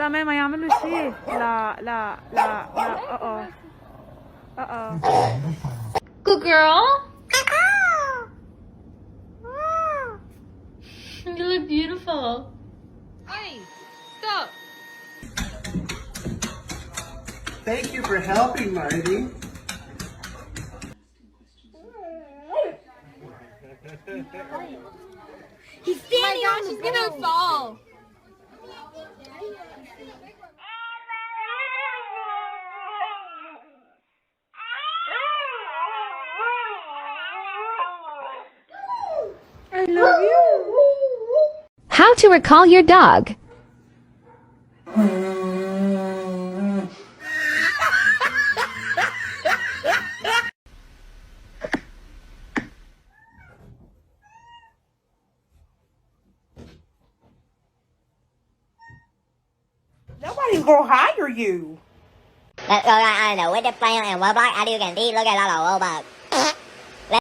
Dame, Miami, Lucy. Good girl. You look beautiful. Hey, stop. Thank you for helping, Marty. He's standing on the He's gonna fall. I love you. How to recall your dog. Nobody's gonna hire you. Let's go ra ăn đồ quýt play and Roblox. I do can đi look at all the Roblox.